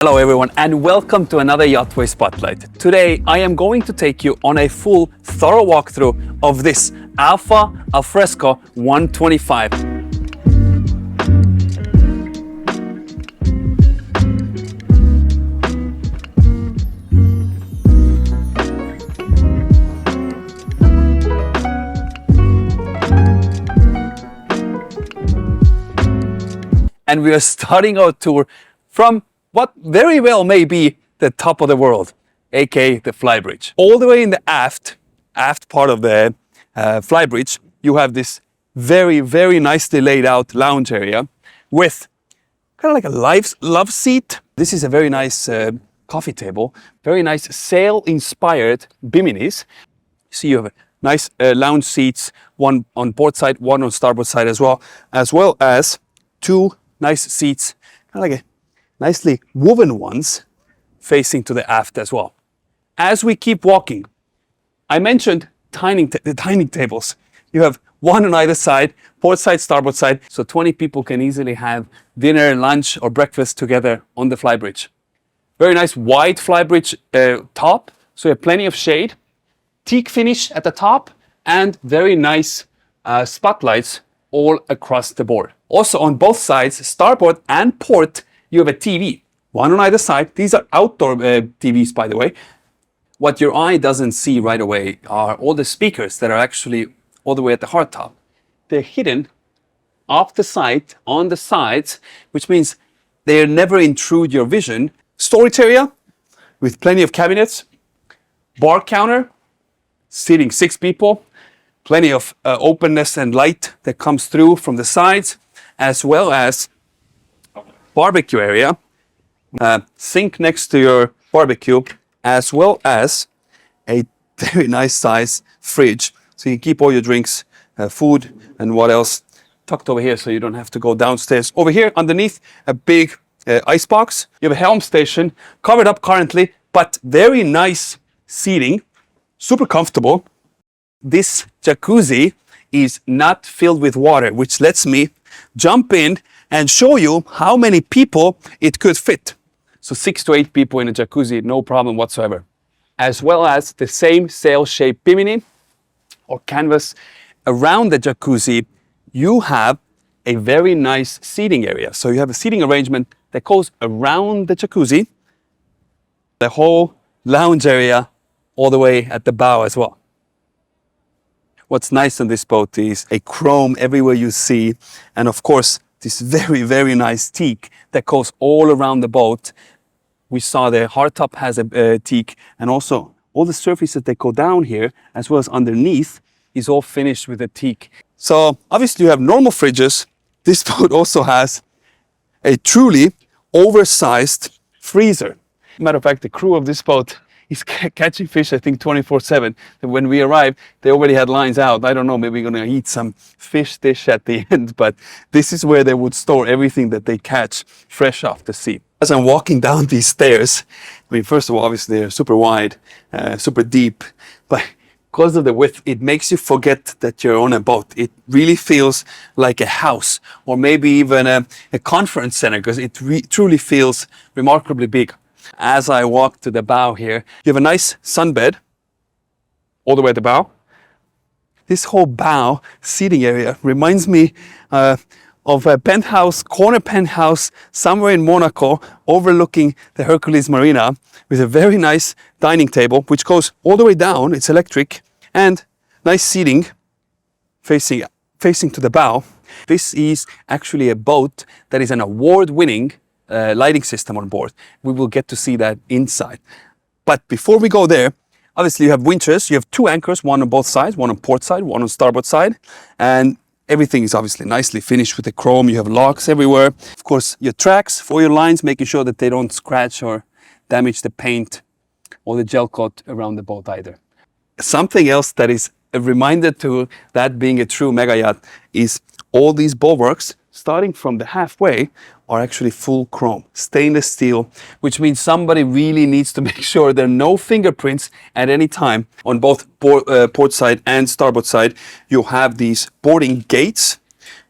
Hello everyone and welcome to another YachtWay Spotlight. Today I am going to take you on a full thorough walkthrough of this Alfresco 125. And we are starting our tour from what very well may be the top of the world, aka the Flybridge. All the way in the aft part of the Flybridge, you have this very nicely laid out lounge area with kind of like a love seat. This is a very nice coffee table, very nice sail-inspired biminis. So you have nice lounge seats, one on port side, one on starboard side as well as two nice seats, kind of like a nicely woven ones facing to the aft as well. As we keep walking, I mentioned the dining tables. You have one on either side, port side, starboard side, so 20 people can easily have dinner, lunch, or breakfast together on the Flybridge. Very nice wide Flybridge top, so you have plenty of shade, teak finish at the top, and very nice spotlights all across the board. Also on both sides, starboard and port, you have a TV, one on either side. These are outdoor TVs, by the way. What your eye doesn't see right away are all the speakers that are actually all the way at the hardtop. They're hidden off the side, on the sides, which means they never intrude your vision. Storage area with plenty of cabinets, bar counter, seating 6 people, plenty of openness and light that comes through from the sides, as well as barbecue area, sink next to your barbecue, as well as a very nice size fridge. So you keep all your drinks, food, and what else tucked over here so you don't have to go downstairs. Over here underneath, a big ice box. You have a helm station, covered up currently, but very nice seating, super comfortable. This jacuzzi is not filled with water, which lets me jump in and show you how many people it could fit. So 6 to 8 people in a jacuzzi, no problem whatsoever. As well as the same sail-shaped bimini or canvas around the jacuzzi, you have a very nice seating area. So you have a seating arrangement that goes around the jacuzzi, the whole lounge area all the way at the bow as well. What's nice on this boat is a chrome everywhere you see, and of course, this very nice teak that goes all around the boat. We saw the hardtop has a teak, and also all the surfaces that go down here, as well as underneath, is all finished with a teak. So obviously you have normal fridges. This boat also has a truly oversized freezer. Matter of fact, the crew of this boat is catching fish, I think, 24/7. When we arrived, they already had lines out. I don't know, maybe we're going to eat some fish dish at the end, but this is where they would store everything that they catch fresh off the sea. As I'm walking down these stairs, I mean, first of all, obviously they're super wide, super deep, but because of the width, it makes you forget that you're on a boat. It really feels like a house, or maybe even a conference center, because it truly feels remarkably big. As I walk to the bow here, you have a nice sunbed all the way at the bow. This whole bow seating area reminds me of a penthouse, corner penthouse somewhere in Monaco overlooking the Hercules Marina, with a very nice dining table which goes all the way down. It's electric, and nice seating facing to the bow. This is actually a boat that is an award-winning lighting system on board. We will get to see that inside. But before we go there, obviously you have winches. You have 2 anchors, one on both sides, one on port side, one on starboard side. And everything is obviously nicely finished with the chrome. You have locks everywhere. Of course, your tracks for your lines, making sure that they don't scratch or damage the paint or the gel coat around the boat either. Something else that is a reminder to that being a true mega yacht is all these bulwarks, starting from the halfway, are actually full chrome, stainless steel, which means somebody really needs to make sure there are no fingerprints at any time. On both port side and starboard side, you have these boarding gates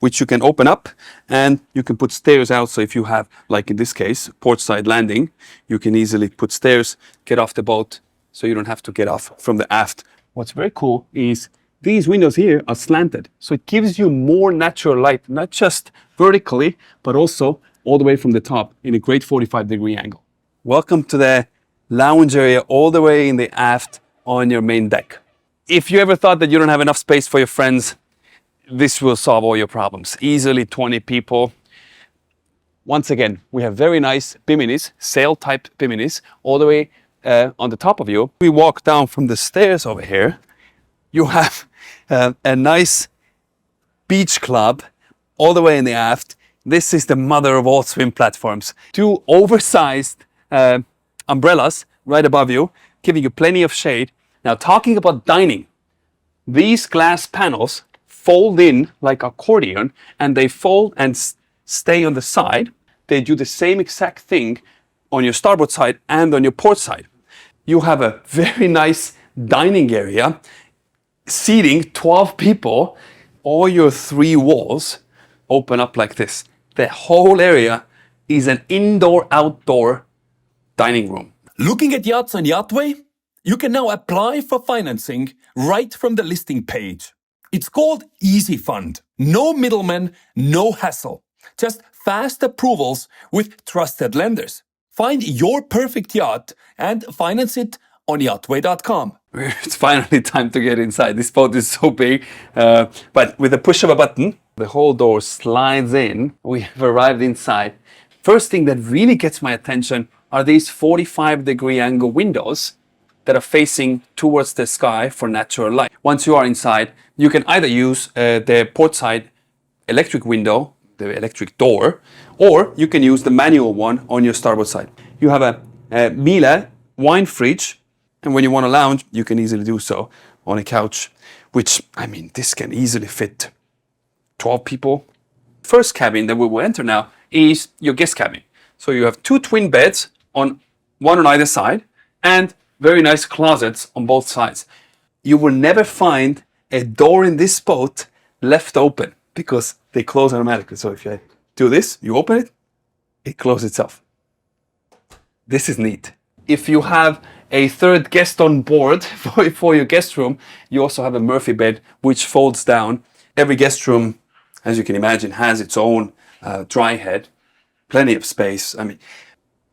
which you can open up, and you can put stairs out. So if you have, like in this case, port side landing, you can easily put stairs, get off the boat, so you don't have to get off from the aft. What's very cool is these windows here are slanted, so it gives you more natural light, not just vertically, but also all the way from the top in a great 45-degree angle. Welcome to the lounge area all the way in the aft on your main deck. If you ever thought that you don't have enough space for your friends, this will solve all your problems. Easily 20 people. Once again, we have very nice biminis, sail-type biminis, all the way on the top of you. We walk down from the stairs over here. You have a nice beach club all the way in the aft. This is the mother of all swim platforms. Two oversized umbrellas right above you, giving you plenty of shade. Now, talking about dining, these glass panels fold in like accordion, and they fold and stay on the side. They do the same exact thing on your starboard side and on your port side. You have a very nice dining area, seating 12 people. All your 3 walls open up like this. The whole area is an indoor-outdoor dining room. Looking at yachts on YachtWay? You can now apply for financing right from the listing page. It's called Easy Fund. No middleman, no hassle. Just fast approvals with trusted lenders. Find your perfect yacht and finance it on yachtway.com. It's finally time to get inside. This boat is so big, but with a push of a button, the whole door slides in. We have arrived inside. First thing that really gets my attention are these 45-degree angle windows that are facing towards the sky for natural light. Once you are inside, you can either use the port side electric window, the electric door, or you can use the manual one on your starboard side. You have a Miele wine fridge, and when you want to lounge, you can easily do so on a couch, which, I mean, this can easily fit 12 people. First cabin that we will enter now is your guest cabin. So you have 2 twin beds, one on either side, and very nice closets on both sides. You will never find a door in this boat left open because they close automatically. So if you do this, you open it, it closes itself. This is neat. If you have a third guest on board for your guest room, you also have a Murphy bed which folds down. Every guest room, as you can imagine, has its own dry head, plenty of space. I mean,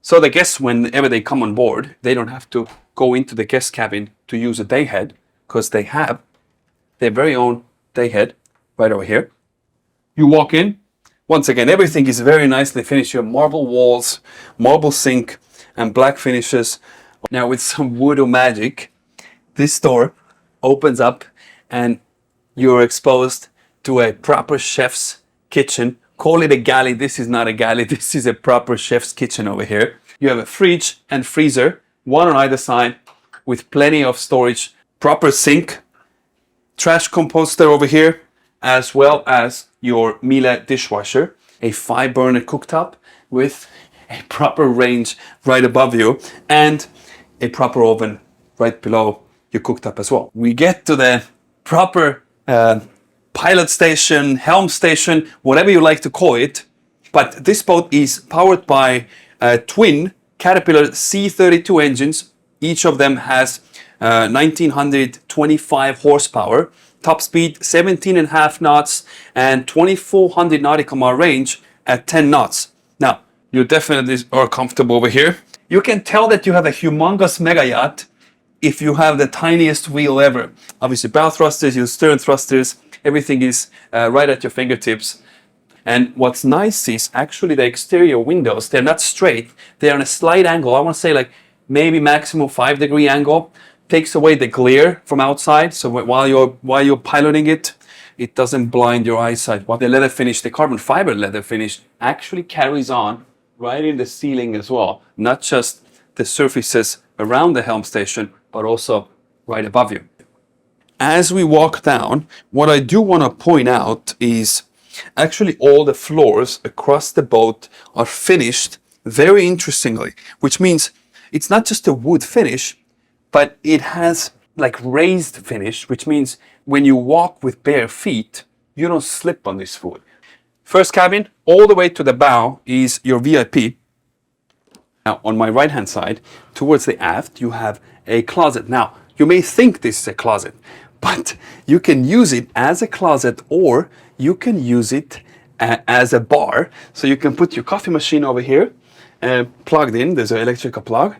so the guests, whenever they come on board, they don't have to go into the guest cabin to use a day head, because they have their very own day head right over here. You walk in. Once again, everything is very nicely finished. You have marble walls, marble sink, and black finishes. Now, with some voodoo magic, this door opens up and you're exposed to a proper chef's kitchen. Call it a galley. This is not a galley. This is a proper chef's kitchen over here. You have a fridge and freezer, one on either side, with plenty of storage, proper sink, trash composter over here, as well as your Miele dishwasher, a 5-burner cooktop with a proper range right above you, and a proper oven right below your cooktop as well. We get to the proper pilot station, helm station, whatever you like to call it. But this boat is powered by twin Caterpillar C32 engines. Each of them has 1925 horsepower, top speed 17.5 knots, and 2400 nautical mile range at 10 knots. Now, you definitely are comfortable over here. You can tell that you have a humongous mega yacht if you have the tiniest wheel ever. Obviously, bow thrusters, your stern thrusters, everything is right at your fingertips. And what's nice is actually the exterior windows. They're not straight. They're on a slight angle. I want to say like maybe maximum 5-degree angle. Takes away the glare from outside. So while you're piloting it, it doesn't blind your eyesight. What the leather finish, the carbon fiber leather finish, actually carries on right in the ceiling as well. Not just the surfaces around the helm station, but also right above you. As we walk down, what I do want to point out is actually all the floors across the boat are finished very interestingly, which means it's not just a wood finish, but it has like raised finish, which means when you walk with bare feet, you don't slip on this wood. First cabin, all the way to the bow is your VIP. Now, on my right-hand side, towards the aft, you have a closet. Now, you may think this is a closet, but you can use it as a closet or you can use it as a bar. So you can put your coffee machine over here, plugged in. There's an electrical plug,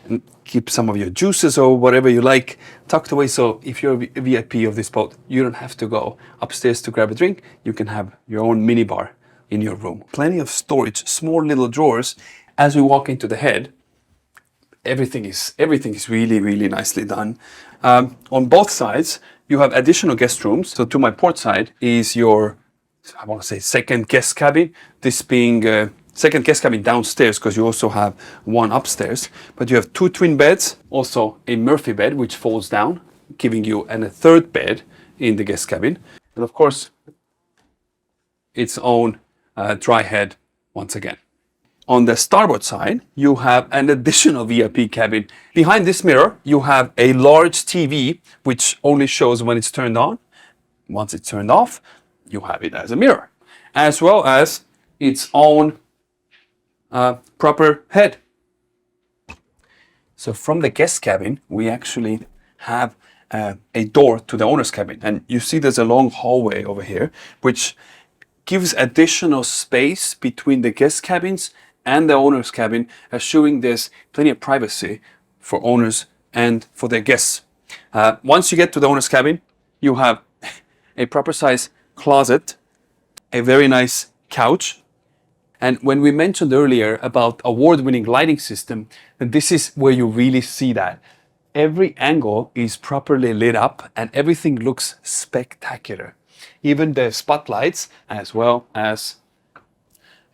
and keep some of your juices or whatever you like tucked away. So if you're a VIP of this boat, you don't have to go upstairs to grab a drink. You can have your own mini bar in your room. Plenty of storage, small little drawers. As we walk into the head, everything is really, really nicely done. On both sides, you have additional guest rooms. So to my port side is your, I want to say, second guest cabin. This being second guest cabin downstairs, because you also have one upstairs. But you have 2 twin beds, also a Murphy bed, which folds down, giving you a third bed in the guest cabin. And of course, its own dry head once again. On the starboard side, you have an additional VIP cabin. Behind this mirror, you have a large TV, which only shows when it's turned on. Once it's turned off, you have it as a mirror, as well as its own proper head. So from the guest cabin, we actually have a door to the owner's cabin. And you see there's a long hallway over here, which gives additional space between the guest cabins and the owner's cabin, assuring there's plenty of privacy for owners and for their guests. Once you get to the owner's cabin, you have a proper size closet, a very nice couch. And when we mentioned earlier about award-winning lighting system, this is where you really see that. Every angle is properly lit up and everything looks spectacular. Even the spotlights, as well as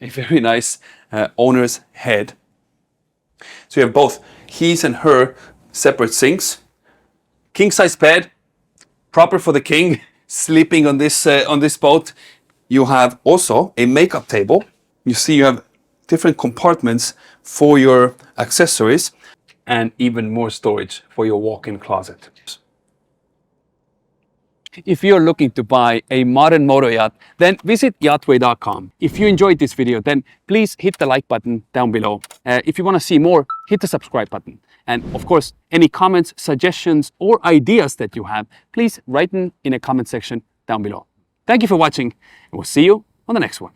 a very nice owner's head. So you have both his and her separate sinks, king size bed, proper for the king sleeping on this boat. You have also a makeup table. You see you have different compartments for your accessories and even more storage for your walk-in closet. If you're looking to buy a modern motor yacht, then visit YachtWay.com. If you enjoyed this video, then please hit the like button down below. If you want to see more, hit the subscribe button. And of course, any comments, suggestions, or ideas that you have, please write them in a comment section down below. Thank you for watching, and we'll see you on the next one.